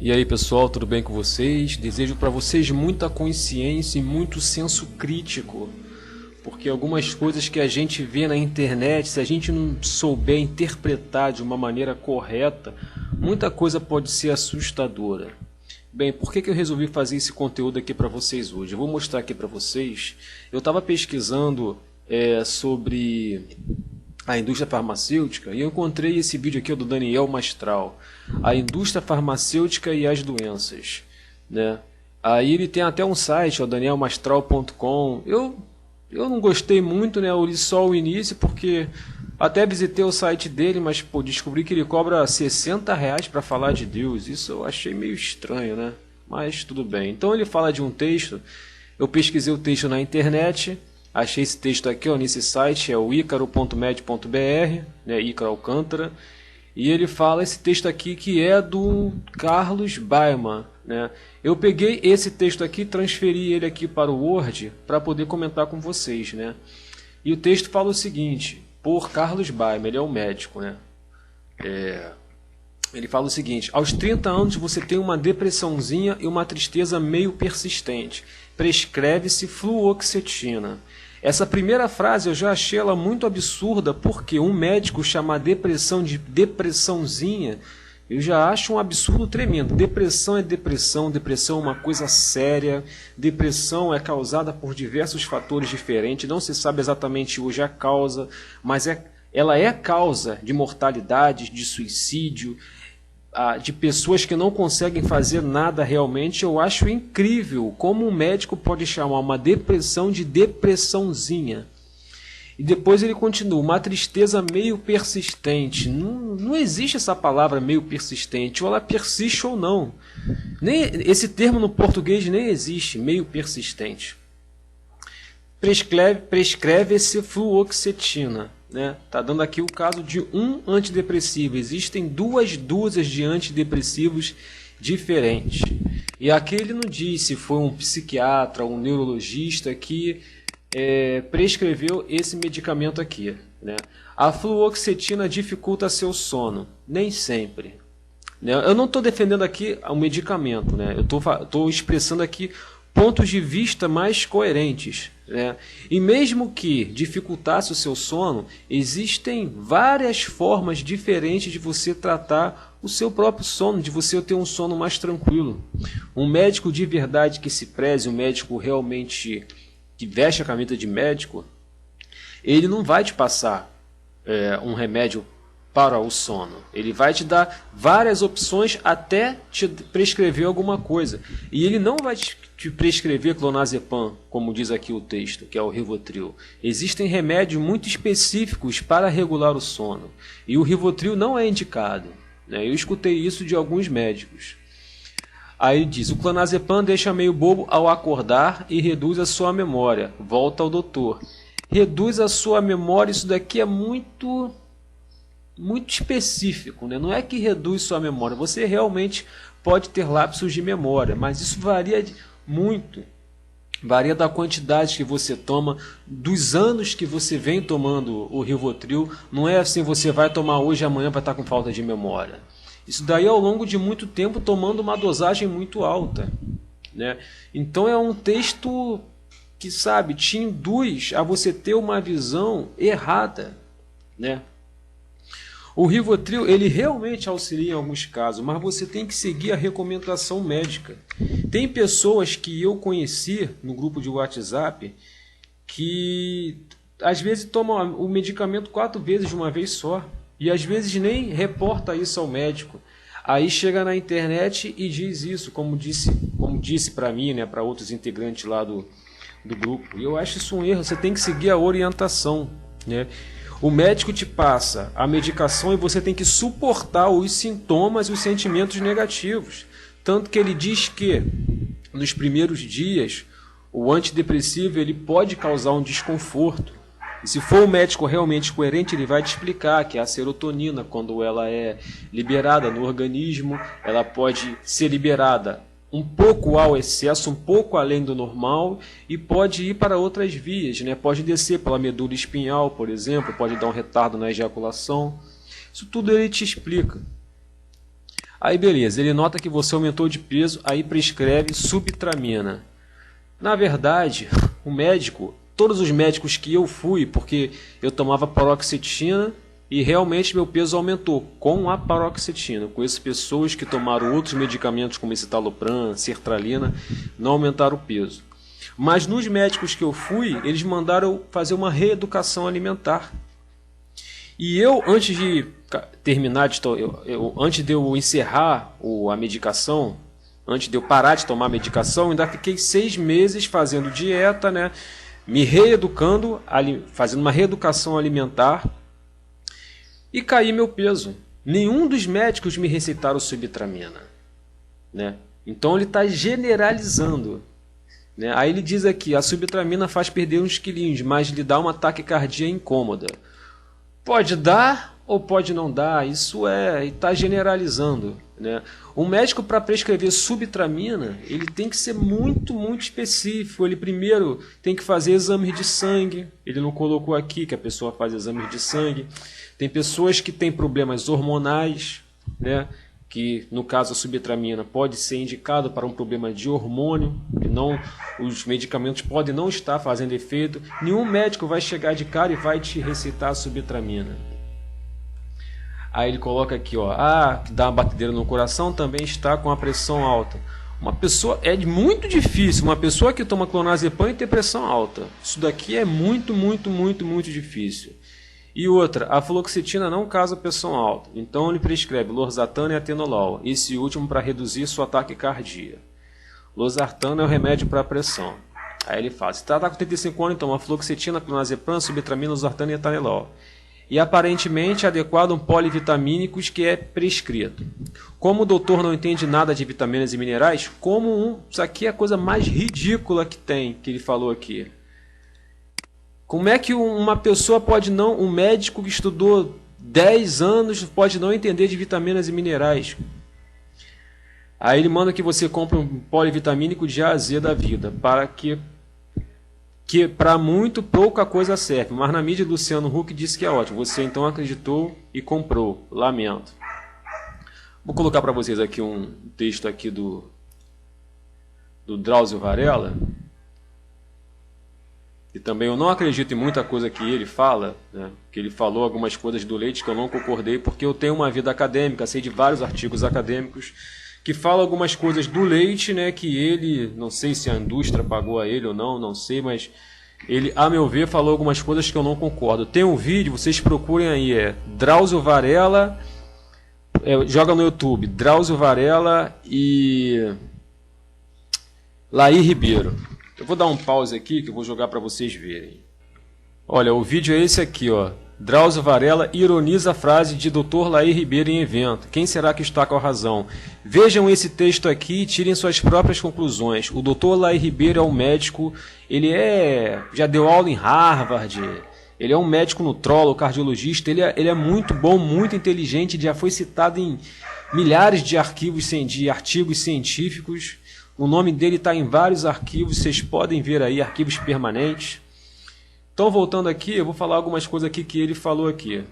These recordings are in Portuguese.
E aí pessoal, tudo bem com vocês? Desejo para vocês muita consciência e muito senso crítico, porque algumas coisas que a gente vê na internet, se a gente não souber interpretar de uma maneira correta, muita coisa pode ser assustadora. Bem, por que eu resolvi fazer esse conteúdo aqui para vocês hoje? Eu vou mostrar aqui para vocês. Eu estava pesquisando sobre a indústria farmacêutica e eu encontrei esse vídeo aqui do Daniel Mastral, a indústria farmacêutica e as doenças, né? Aí ele tem até um site, danielmastral.com. Eu não gostei muito, né? Eu li só o início porque até visitei o site dele, mas pô, descobri que ele cobra R$60 para falar de Deus. Isso eu achei meio estranho, né? Mas tudo bem. Então ele fala de um texto. Eu pesquisei o texto na internet. Achei esse texto aqui, ó, nesse site, é o icaro.med.br, né, Ícaro Alcântara, e ele fala esse texto aqui que é do Carlos Baiman, né? Eu peguei esse texto aqui, transferi ele aqui para o Word para poder comentar com vocês, né? E o texto fala o seguinte, por Carlos Baiman, ele é um médico, né? Ele fala o seguinte: aos 30 anos você tem uma depressãozinha e uma tristeza meio persistente. Prescreve-se fluoxetina. Essa primeira frase eu já achei ela muito absurda, porque um médico chamar depressão de depressãozinha, eu já acho um absurdo tremendo. Depressão é depressão, depressão é uma coisa séria, depressão é causada por diversos fatores diferentes, não se sabe exatamente hoje a causa, mas ela é causa de mortalidade, de suicídio, de pessoas que não conseguem fazer nada realmente. Eu acho incrível como um médico pode chamar uma depressão de depressãozinha. E depois ele continua, uma tristeza meio persistente. Não existe essa palavra meio persistente, ou ela persiste ou não. Esse termo no português nem existe, meio persistente. Prescreve-se fluoxetina. Né? Tá dando aqui o caso de um antidepressivo. Existem duas dúzias de antidepressivos diferentes. E aqui ele não diz se foi um psiquiatra ou um neurologista que prescreveu esse medicamento aqui. Né? A fluoxetina dificulta seu sono. Nem sempre. Né? Eu não estou defendendo aqui o medicamento. Né? Eu estou expressando aqui pontos de vista mais coerentes, né? E mesmo que dificultasse o seu sono, existem várias formas diferentes de você tratar o seu próprio sono, de você ter um sono mais tranquilo. Um médico de verdade que se preze, um médico realmente que veste a camisa de médico, ele não vai te passar um remédio para o sono. Ele vai te dar várias opções até te prescrever alguma coisa. E ele não vai te prescrever clonazepam, como diz aqui o texto, que é o Rivotril. Existem remédios muito específicos para regular o sono. E o Rivotril não é indicado. Né? Eu escutei isso de alguns médicos. Aí diz, o clonazepam deixa meio bobo ao acordar e reduz a sua memória. Volta ao doutor. Reduz a sua memória, isso daqui é muito específico, né? Não é que reduz sua memória, você realmente pode ter lapsos de memória, mas isso varia muito, varia da quantidade que você toma, dos anos que você vem tomando o Rivotril. Não é assim, você vai tomar hoje e amanhã vai estar com falta de memória. Isso daí ao longo de muito tempo tomando uma dosagem muito alta, né? Então é um texto que, sabe, te induz a você ter uma visão errada, né? O Rivotril, ele realmente auxilia em alguns casos, mas você tem que seguir a recomendação médica. Tem pessoas que eu conheci no grupo de WhatsApp que às vezes tomam o medicamento 4 vezes de uma vez só e às vezes nem reporta isso ao médico. Aí chega na internet e diz isso, como disse para mim, né, para outros integrantes lá do grupo. E eu acho isso um erro, você tem que seguir a orientação, né? O médico te passa a medicação e você tem que suportar os sintomas e os sentimentos negativos. Tanto que ele diz que nos primeiros dias o antidepressivo ele pode causar um desconforto. E se for um médico realmente coerente, ele vai te explicar que a serotonina, quando ela é liberada no organismo, ela pode ser liberada um pouco ao excesso, um pouco além do normal, e pode ir para outras vias, né? Pode descer pela medula espinhal, por exemplo, pode dar um retardo na ejaculação. Isso tudo ele te explica. Aí beleza, ele nota que você aumentou de peso, aí prescreve subtramina. Na verdade, o médico, todos os médicos que eu fui, porque eu tomava paroxetina e realmente meu peso aumentou com a paroxetina. Conheço pessoas que tomaram outros medicamentos como citalopram, sertralina, não aumentaram o peso. Mas nos médicos que eu fui, eles mandaram fazer uma reeducação alimentar. E eu, antes de terminar, antes de eu encerrar a medicação, antes de eu parar de tomar medicação, ainda fiquei 6 meses fazendo dieta, né? Me reeducando, fazendo uma reeducação alimentar e caí meu peso. Nenhum dos médicos me receitaram subtramina, né? Então ele está generalizando, né? Aí ele diz aqui, a subtramina faz perder uns quilinhos, mas lhe dá uma taquicardia incômoda. Pode dar ou pode não dar, isso está generalizando, né? O médico, para prescrever subtramina, ele tem que ser muito, muito específico. Ele primeiro tem que fazer exames de sangue, ele não colocou aqui que a pessoa faz exames de sangue. Tem pessoas que têm problemas hormonais, né? Que no caso a subtramina pode ser indicado para um problema de hormônio, que não, os medicamentos podem não estar fazendo efeito. Nenhum médico vai chegar de cara e vai te receitar a subtramina. Aí ele coloca aqui, ó, dá uma batedeira no coração, também está com a pressão alta. Uma pessoa, é muito difícil, uma pessoa que toma clonazepam e ter pressão alta. Isso daqui é muito, muito, muito, muito difícil. E outra, a fluoxetina não causa pressão alta, então ele prescreve losartano e atenolol, esse último para reduzir sua taquicardia. Losartano é o remédio para a pressão. Aí ele fala, se tratar com 35 anos, então a fluoxetina, clonazepam, subtramina, losartano e atenolol. E aparentemente adequado a um polivitamínicos que é prescrito. Como o doutor não entende nada de vitaminas e minerais, isso aqui é a coisa mais ridícula que tem, que ele falou aqui. Como é que uma pessoa pode não, um médico que estudou 10 anos pode não entender de vitaminas e minerais? Aí ele manda que você compre um polivitamínico de A a Z da vida, para que para muito pouca coisa serve. Mas na mídia Luciano Huck disse que é ótimo. Você então acreditou e comprou. Lamento. Vou colocar para vocês aqui um texto aqui do Drauzio Varela. E também eu não acredito em muita coisa que ele fala, né? Que ele falou algumas coisas do leite que eu não concordei, porque eu tenho uma vida acadêmica, sei de vários artigos acadêmicos que falam algumas coisas do leite, né? Que ele, não sei se a indústria pagou a ele ou não, não sei, mas ele, a meu ver, falou algumas coisas que eu não concordo. Tem um vídeo, vocês procurem aí, Drauzio Varela, joga no YouTube, Drauzio Varela e Laí Ribeiro. Eu vou dar um pause aqui que eu vou jogar para vocês verem. Olha, o vídeo é esse aqui, ó. Drauzio Varela ironiza a frase de Dr. Laí Ribeiro em evento. Quem será que está com a razão? Vejam esse texto aqui e tirem suas próprias conclusões. O Dr. Laí Ribeiro é um médico, já deu aula em Harvard, ele é um médico nutrólogo, cardiologista, ele é muito bom, muito inteligente, já foi citado em milhares de artigos científicos. O nome dele está em vários arquivos, vocês podem ver aí, arquivos permanentes. Então, voltando aqui, eu vou falar algumas coisas aqui que ele falou aqui.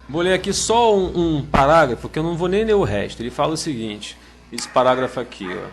Vou ler aqui só um parágrafo, que eu não vou nem ler o resto. Ele fala o seguinte, esse parágrafo aqui, ó.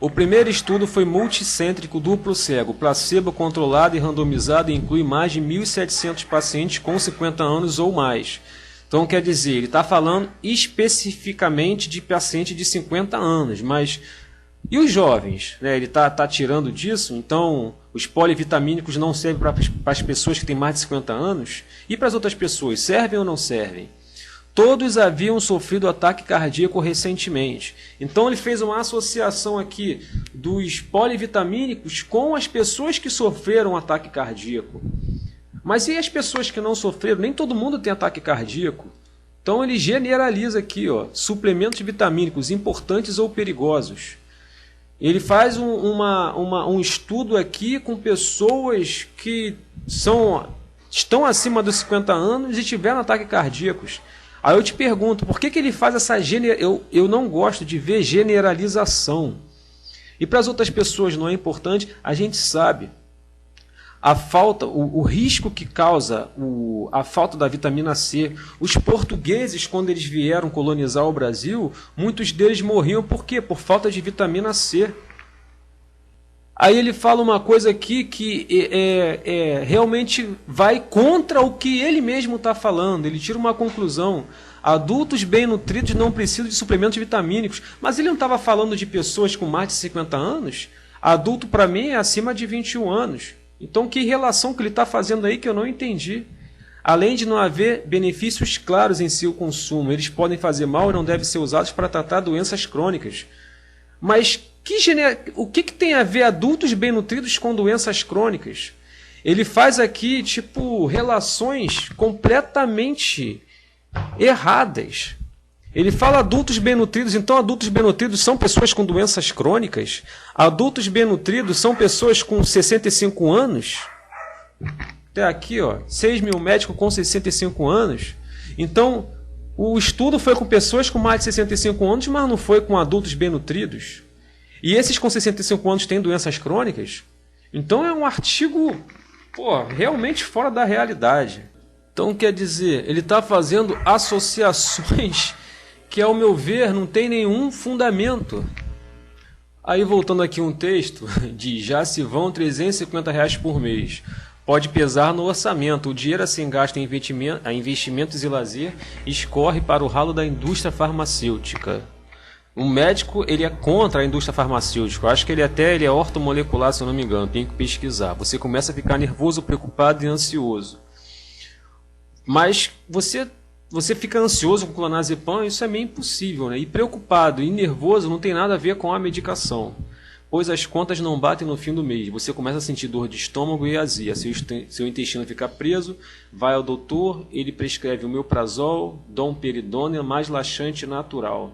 O primeiro estudo foi multicêntrico, duplo cego, placebo controlado e randomizado e inclui mais de 1.700 pacientes com 50 anos ou mais. Então, quer dizer, ele está falando especificamente de paciente de 50 anos, mas e os jovens? Né? Ele está tirando disso, então os polivitamínicos não servem para as pessoas que têm mais de 50 anos? E para as outras pessoas, servem ou não servem? Todos haviam sofrido ataque cardíaco recentemente. Então ele fez uma associação aqui dos polivitamínicos com as pessoas que sofreram ataque cardíaco. Mas e as pessoas que não sofreram? Nem todo mundo tem ataque cardíaco. Então ele generaliza aqui, ó, suplementos vitamínicos importantes ou perigosos. Ele faz um estudo aqui com pessoas que estão acima dos 50 anos e tiveram ataques cardíacos. Aí eu te pergunto, por que ele faz essa eu não gosto de ver generalização. E para as outras pessoas não é importante, a gente sabe. o risco que causa a falta da vitamina C. Os portugueses, quando eles vieram colonizar o Brasil, muitos deles morriam por quê? Por falta de vitamina C. Aí ele fala uma coisa aqui que realmente vai contra o que ele mesmo está falando. Ele tira uma conclusão. Adultos bem nutridos não precisam de suplementos vitamínicos. Mas ele não estava falando de pessoas com mais de 50 anos? Adulto, para mim, é acima de 21 anos. Então, que relação que ele está fazendo aí que eu não entendi? Além de não haver benefícios claros em seu consumo, eles podem fazer mal e não devem ser usados para tratar doenças crônicas. Mas o que tem a ver adultos bem nutridos com doenças crônicas? Ele faz aqui relações completamente erradas. Ele fala adultos bem nutridos, então adultos bem nutridos são pessoas com doenças crônicas? Adultos bem nutridos são pessoas com 65 anos? Até aqui, 6 mil médicos com 65 anos. Então, o estudo foi com pessoas com mais de 65 anos, mas não foi com adultos bem nutridos. E esses com 65 anos têm doenças crônicas? Então é um artigo realmente fora da realidade. Então, quer dizer, ele está fazendo associações que, ao meu ver, não tem nenhum fundamento. Aí, voltando aqui um texto, diz: já se vão R$350 por mês. Pode pesar no orçamento. O dinheiro assim gasto em investimentos e lazer escorre para o ralo da indústria farmacêutica. O médico, ele é contra a indústria farmacêutica. Eu acho que ele é ortomolecular, se eu não me engano. Tem que pesquisar. Você começa a ficar nervoso, preocupado e ansioso. Mas você fica ansioso com clonazepam, isso é meio impossível, né? E preocupado e nervoso não tem nada a ver com a medicação. Pois as contas não batem no fim do mês. Você começa a sentir dor de estômago e azia. Seu intestino fica preso, vai ao doutor, ele prescreve o omeprazol, domperidona, mais laxante natural.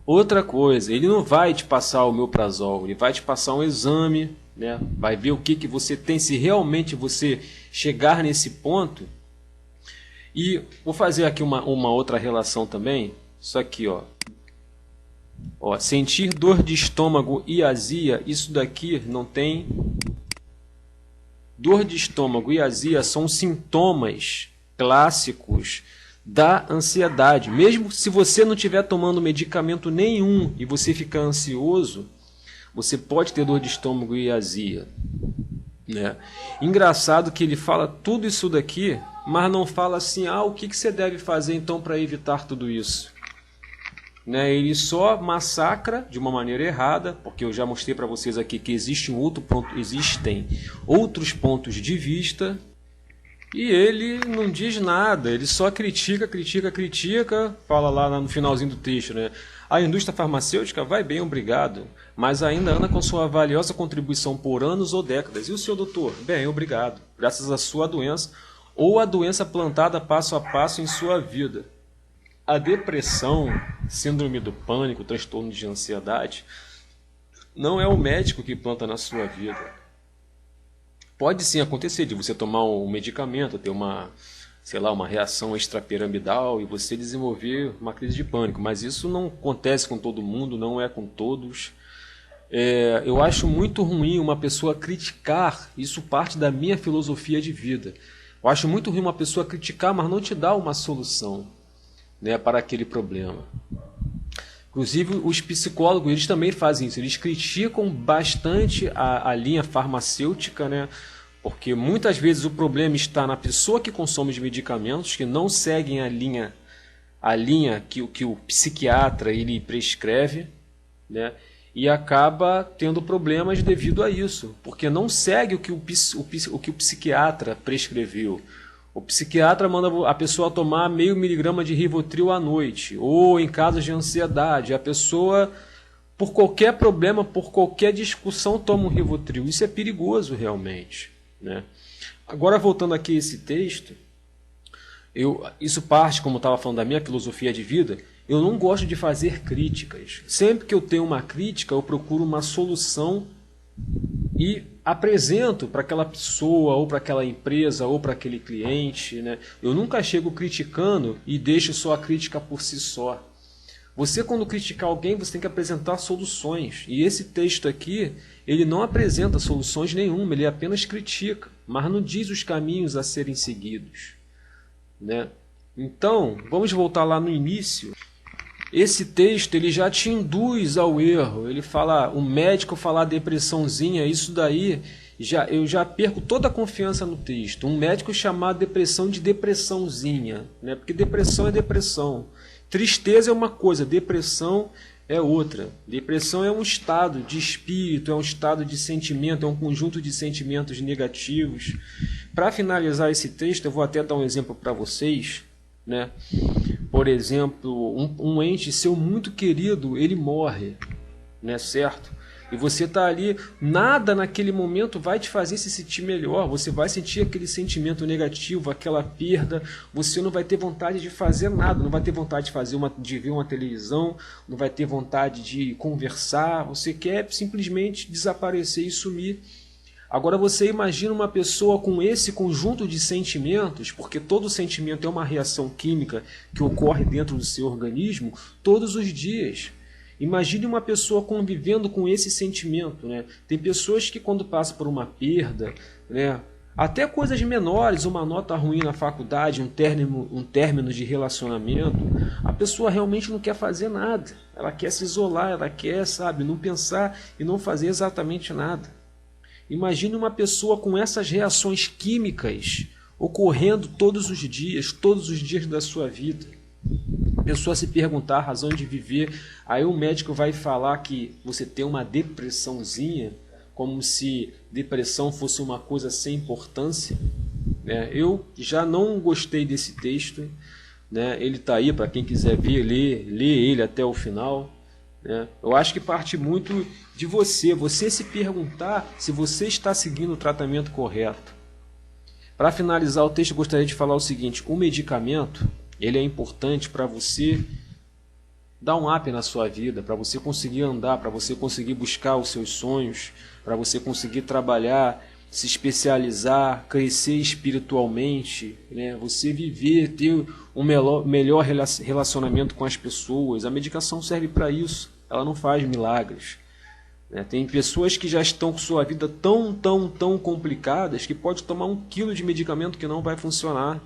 Outra coisa, ele não vai te passar o omeprazol, ele vai te passar um exame, né? Vai ver o que você tem, se realmente você chegar nesse ponto. E vou fazer aqui uma outra relação também. Isso aqui, sentir dor de estômago e azia, isso daqui não tem. Dor de estômago e azia são sintomas clássicos da ansiedade. Mesmo se você não estiver tomando medicamento nenhum e você ficar ansioso, você pode ter dor de estômago e azia, né? Engraçado que ele fala tudo isso daqui, mas não fala assim, o que você deve fazer então para evitar tudo isso, né? Ele só massacra de uma maneira errada, porque eu já mostrei para vocês aqui que existem outros pontos de vista, e ele não diz nada, ele só critica, fala lá no finalzinho do texto, né? A indústria farmacêutica vai bem, obrigado, mas ainda anda com sua valiosa contribuição por anos ou décadas. E o senhor doutor? Bem, obrigado, graças à sua doença ou a doença plantada passo a passo em sua vida. A depressão, síndrome do pânico, transtorno de ansiedade, não é o médico que planta na sua vida. Pode sim acontecer de você tomar um medicamento, ter uma reação extrapiramidal e você desenvolver uma crise de pânico, mas isso não acontece com todo mundo, não é com todos. Eu acho muito ruim uma pessoa criticar, isso parte da minha filosofia de vida. Eu acho muito ruim uma pessoa criticar, mas não te dar uma solução, né, para aquele problema. Inclusive, os psicólogos, eles também fazem isso, eles criticam bastante a linha farmacêutica, né? Porque muitas vezes o problema está na pessoa que consome os medicamentos, que não seguem a linha que o psiquiatra ele prescreve, né? E acaba tendo problemas devido a isso, porque não segue o que o psiquiatra prescreveu. O psiquiatra manda a pessoa tomar 0,5 miligrama de Rivotril à noite, ou em casos de ansiedade, a pessoa, por qualquer problema, por qualquer discussão, toma um Rivotril. Isso é perigoso realmente, né? Agora, voltando aqui a esse texto, isso parte, como eu estava falando, da minha filosofia de vida. Eu não gosto de fazer críticas. Sempre que eu tenho uma crítica, eu procuro uma solução e apresento para aquela pessoa, ou para aquela empresa, ou para aquele cliente, né? Eu nunca chego criticando e deixo só a crítica por si só. Você, quando criticar alguém, você tem que apresentar soluções. E esse texto aqui, ele não apresenta soluções nenhuma, ele apenas critica, mas não diz os caminhos a serem seguidos, né? Então, vamos voltar lá no início. Esse texto ele já te induz ao erro. Ele fala, o médico falar depressãozinha, isso daí, eu já perco toda a confiança no texto. Um médico chamar depressão de depressãozinha, né? Porque depressão é depressão. Tristeza é uma coisa, depressão é outra. Depressão é um estado de espírito, é um estado de sentimento, é um conjunto de sentimentos negativos. Para finalizar esse texto, eu vou até dar um exemplo para vocês, né? Por exemplo, um ente seu muito querido, ele morre, né, certo? E você está ali, nada naquele momento vai te fazer se sentir melhor. Você vai sentir aquele sentimento negativo, aquela perda. Você não vai ter vontade de fazer nada, não vai ter vontade de ver uma televisão, não vai ter vontade de conversar. Você quer simplesmente desaparecer e sumir. Agora você imagina uma pessoa com esse conjunto de sentimentos, porque todo sentimento é uma reação química que ocorre dentro do seu organismo todos os dias. Imagine uma pessoa convivendo com esse sentimento, né? Tem pessoas que quando passam por uma perda, né, até coisas menores, uma nota ruim na faculdade, um término de relacionamento, a pessoa realmente não quer fazer nada. Ela quer se isolar, ela quer, sabe, não pensar e não fazer exatamente nada. Imagine uma pessoa com essas reações químicas ocorrendo todos os dias da sua vida. A pessoa se perguntar a razão de viver, aí o médico vai falar que você tem uma depressãozinha, como se depressão fosse uma coisa sem importância, né? Eu já não gostei desse texto, né? Ele está aí para quem quiser ver, ler ele até o final, né? Eu acho que parte muito de você se perguntar se você está seguindo o tratamento correto. Para finalizar o texto, eu gostaria de falar o seguinte: o medicamento ele é importante para você dar um up na sua vida, para você conseguir andar, para você conseguir buscar os seus sonhos, para você conseguir trabalhar, se especializar, crescer espiritualmente, né? Você viver, ter um melhor relacionamento com as pessoas. A medicação serve para isso, ela não faz milagres, né? Tem pessoas que já estão com sua vida tão complicadas que pode tomar 1 quilo de medicamento que não vai funcionar.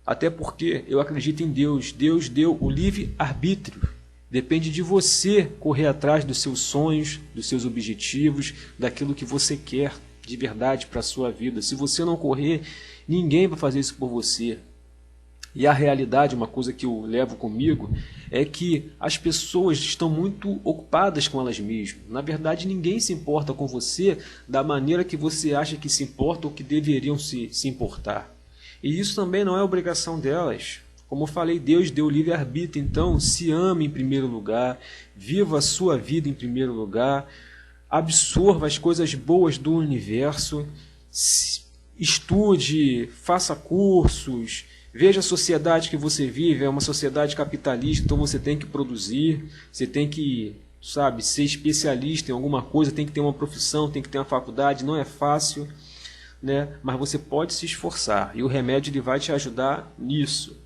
Até porque eu acredito em Deus. Deus deu o livre-arbítrio. Depende de você correr atrás dos seus sonhos, dos seus objetivos, daquilo que você quer de verdade para a sua vida. Se você não correr, ninguém vai fazer isso por você. E a realidade, uma coisa que eu levo comigo, é que as pessoas estão muito ocupadas com elas mesmas. Na verdade, ninguém se importa com você da maneira que você acha que se importa ou que deveriam se importar. E isso também não é obrigação delas. Como eu falei, Deus deu livre-arbítrio, então se ame em primeiro lugar, viva a sua vida em primeiro lugar, absorva as coisas boas do universo, estude, faça cursos, veja a sociedade que você vive, é uma sociedade capitalista, então você tem que produzir, você tem que, sabe, ser especialista em alguma coisa, tem que ter uma profissão, tem que ter uma faculdade, não é fácil, né? Mas você pode se esforçar e o remédio ele vai te ajudar nisso.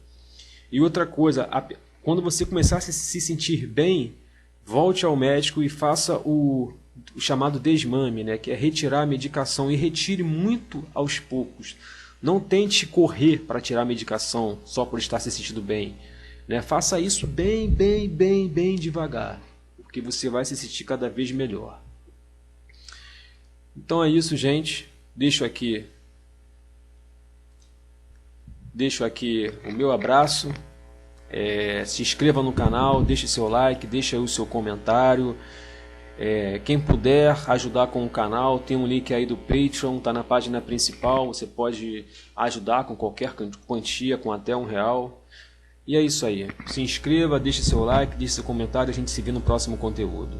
E outra coisa, quando você começar a se sentir bem, volte ao médico e faça o chamado desmame, né? Que é retirar a medicação, e retire muito aos poucos. Não tente correr para tirar a medicação só por estar se sentindo bem, né? Faça isso bem devagar, porque você vai se sentir cada vez melhor. Então é isso, gente. Deixo aqui o meu abraço, se inscreva no canal, deixe seu like, deixe aí o seu comentário, quem puder ajudar com o canal, tem um link aí do Patreon, está na página principal, você pode ajudar com qualquer quantia, com até R$1. E é isso aí, se inscreva, deixe seu like, deixe seu comentário, a gente se vê no próximo conteúdo.